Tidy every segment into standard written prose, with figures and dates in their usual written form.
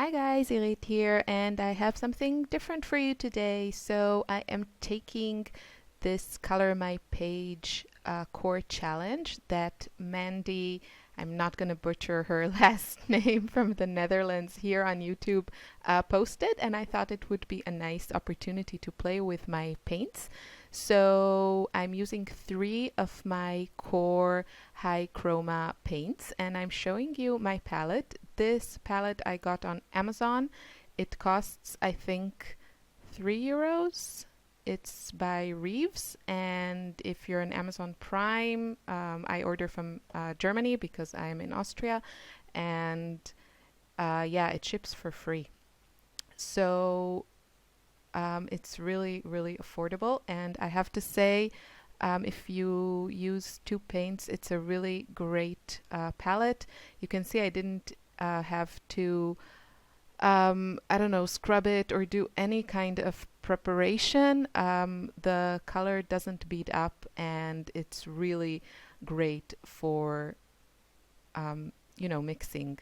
Hi guys, Irit here, and I have something different for you today. So I am taking this Color My Page core challenge that Mandy, I'm not going to butcher her last name, from the Netherlands here on YouTube, posted, and I thought it would be a nice opportunity to play with my paints. So I'm using three of my core high chroma paints, and I'm showing you my palette. This palette I got on Amazon. It costs, I think, €3. It's by Reeves, and if you're an Amazon Prime, I order from Germany because I'm in Austria, and yeah, it ships for free. So it's really, really affordable, and I have to say, if you use two paints, it's a really great palette. You can see I didn't have to, I don't know, scrub it or do any kind of preparation. The color doesn't bead up, and it's really great for, mixing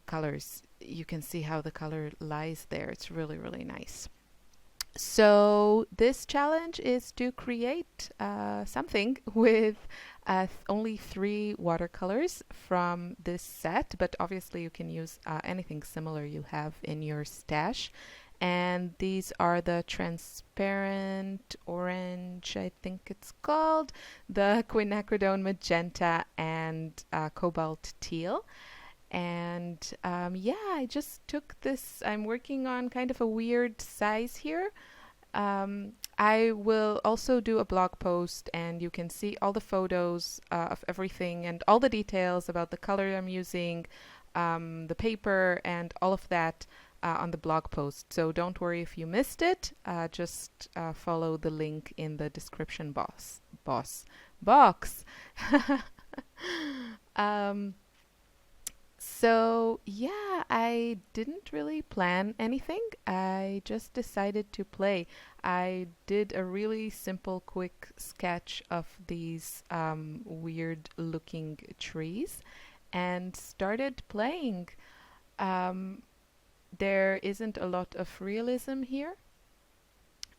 colors. You can see how the color lies there. It's really, really nice. So this challenge is to create something with only three watercolors from this set, but obviously you can use anything similar you have in your stash. And these are the transparent orange, I think it's called, the quinacridone magenta, and cobalt teal. And yeah, I just took this. I'm working on kind of a weird size here. I will also do a blog post, and you can see all the photos of everything and all the details about the color I'm using, the paper, and all of that on the blog post. So don't worry if you missed it. Just follow the link in the description box. um, so, yeah, I didn't really plan anything. I just decided to play. I did a really simple, quick sketch of these weird looking trees and started playing. Um, there isn't a lot of realism here,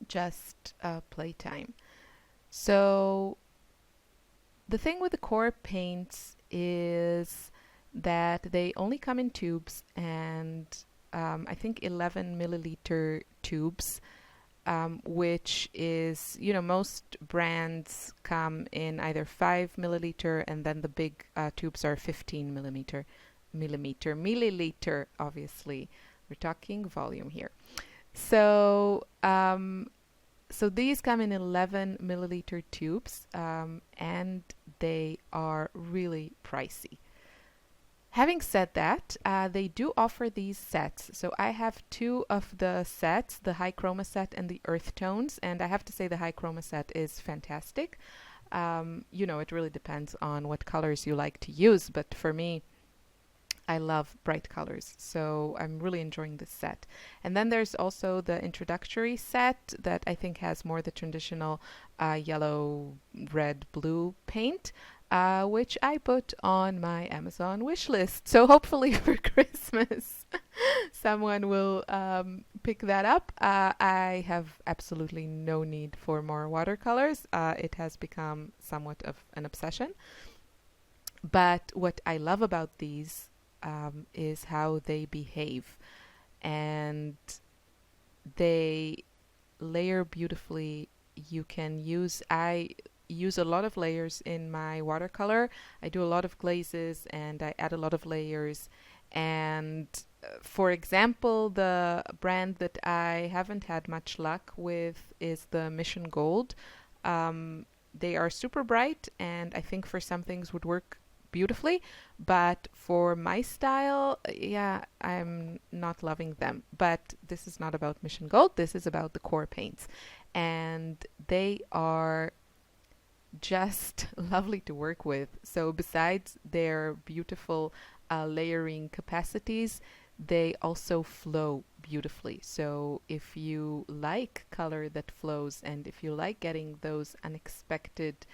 just playtime. So, the thing with the core paints is that they only come in tubes, and I think 11 milliliter tubes, which is, most brands come in either 5 milliliter, and then the big tubes are 15 milliliter, obviously. We're talking volume here. So, so these come in 11 milliliter tubes, and they are really pricey. Having said that, they do offer these sets. So I have two of the sets, the high chroma set and the earth tones, and I have to say the high chroma set is fantastic. It really depends on what colors you like to use, but for me, I love bright colors, so I'm really enjoying this set. And then there's also the introductory set that I think has more the traditional yellow, red, blue paint, which I put on my Amazon wish list. So hopefully for Christmas, someone will pick that up. I have absolutely no need for more watercolors. It has become somewhat of an obsession. But what I love about these is how they behave, and they layer beautifully. I use a lot of layers in my watercolor. I do a lot of glazes, and I add a lot of layers. And for example, the brand that I haven't had much luck with is the Mission Gold. They are super bright, and I think for some things would work beautifully, but for my style, yeah, I'm not loving them. But this is not about Mission Gold. This is about the core paints, and they are just lovely to work with. So besides their beautiful layering capacities, they also flow beautifully. So if you like color that flows, and if you like getting those unexpected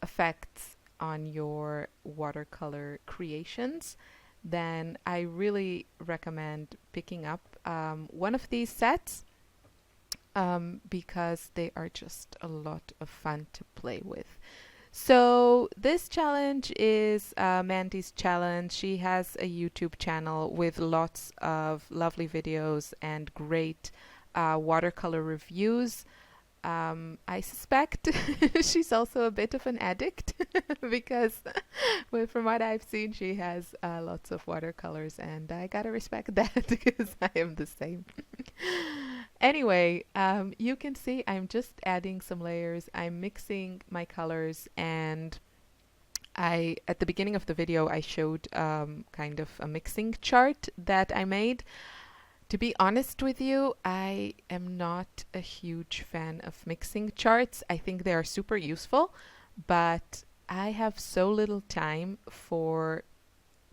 effects on your watercolor creations, then I really recommend picking up one of these sets because they are just a lot of fun to play with. So this challenge is Mandy's challenge. She has a YouTube channel with lots of lovely videos and great watercolor reviews. I suspect she's also a bit of an addict because well, from what I've seen, she has lots of watercolors, and I gotta respect that because I am the same. Anyway, you can see I'm just adding some layers. I'm mixing my colors, and at the beginning of the video, I showed kind of a mixing chart that I made. To be honest with you, I am not a huge fan of mixing charts. I think they are super useful, but I have so little time for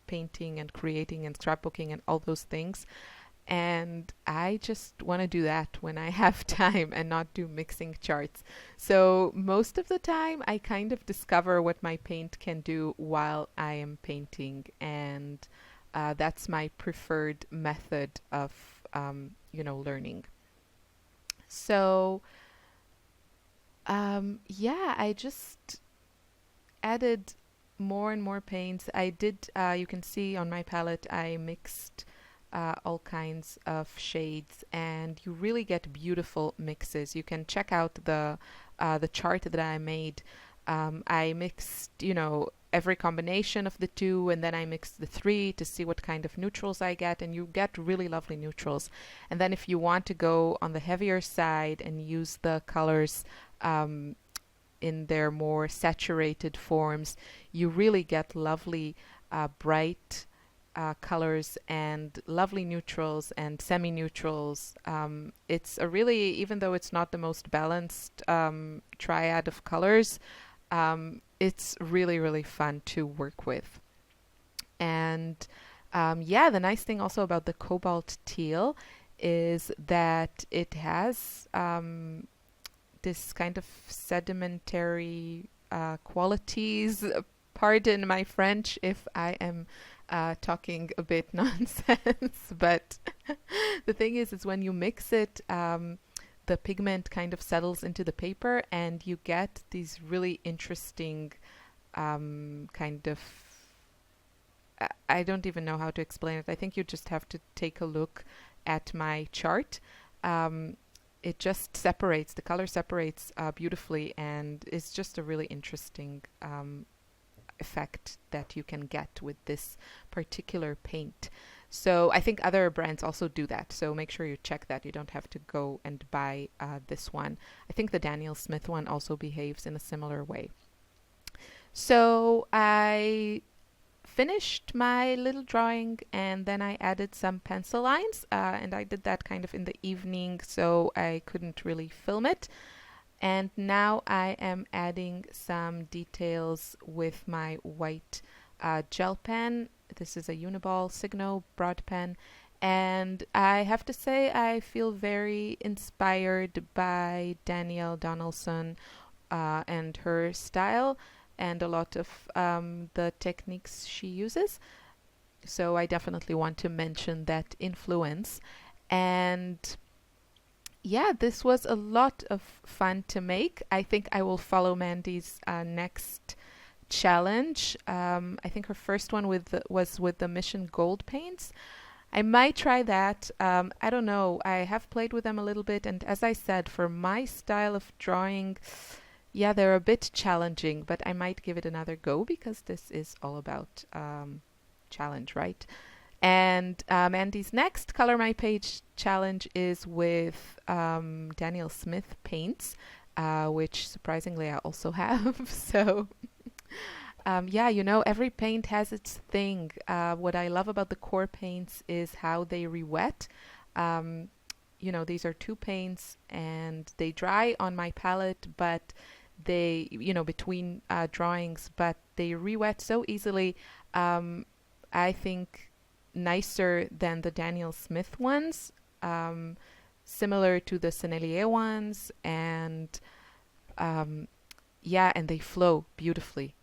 painting and creating and scrapbooking and all those things. And I just want to do that when I have time and not do mixing charts. So most of the time, I kind of discover what my paint can do while I am painting, and that's my preferred method of, learning. So, yeah, I just added more and more paints. I did, you can see on my palette, I mixed all kinds of shades, and you really get beautiful mixes. You can check out the chart that I made. I mixed, every combination of the two, and then I mixed the three to see what kind of neutrals I get, and you get really lovely neutrals. And then if you want to go on the heavier side and use the colors in their more saturated forms, you really get lovely bright colors and lovely neutrals and semi-neutrals. It's a really, even though it's not the most balanced triad of colors, it's really, really fun to work with. And yeah, the nice thing also about the cobalt teal is that it has this kind of sedimentary qualities. Pardon my French if I am talking a bit nonsense, but the thing is when you mix it, the pigment kind of settles into the paper, and you get these really interesting kind of, I don't even know how to explain it. I think you just have to take a look at my chart. It just separates, the color separates beautifully, and it's just a really interesting effect that you can get with this particular paint. So I think other brands also do that, so make sure you check that. You don't have to go and buy this one. I think the Daniel Smith one also behaves in a similar way. So I finished my little drawing, and then I added some pencil lines, and I did that kind of in the evening, so I couldn't really film it. And now I am adding some details with my white gel pen. This is a Uniball Signo broad pen, and I have to say I feel very inspired by Danielle Donaldson and her style and a lot of the techniques she uses. So I definitely want to mention that influence. And yeah, this was a lot of fun to make. I think I will follow Mandy's next challenge. I think her first one was with the Mission Gold paints. I might try that. I don't know. I have played with them a little bit, and as I said, for my style of drawing, yeah, they're a bit challenging, but I might give it another go because this is all about challenge, right? And Andy's next Color My Page challenge is with Daniel Smith paints, which surprisingly I also have. So yeah, every paint has its thing. What I love about the Qor paints is how they re-wet. These are two paints, and they dry on my palette, but they, between drawings, but they re-wet so easily. I think nicer than the Daniel Smith ones, similar to the Sennelier ones, and yeah, and they flow beautifully.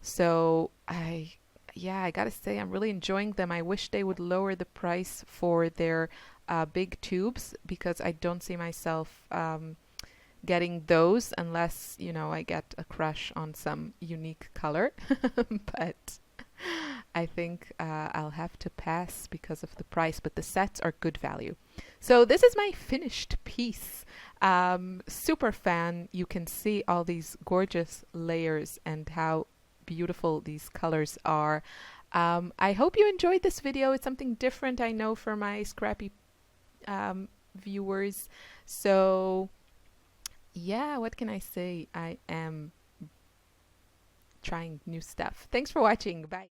So I yeah, I gotta say, I'm really enjoying them. I wish they would lower the price for their big tubes because I don't see myself getting those unless, you know, I get a crush on some unique color. But I think I'll have to pass because of the price, but the sets are good value. So this is my finished piece. Super fan. You can see all these gorgeous layers and how beautiful these colors are. I hope you enjoyed this video. It's something different, I know, for my scrappy viewers. So yeah, what can I say? I am trying new stuff. Thanks for watching. Bye.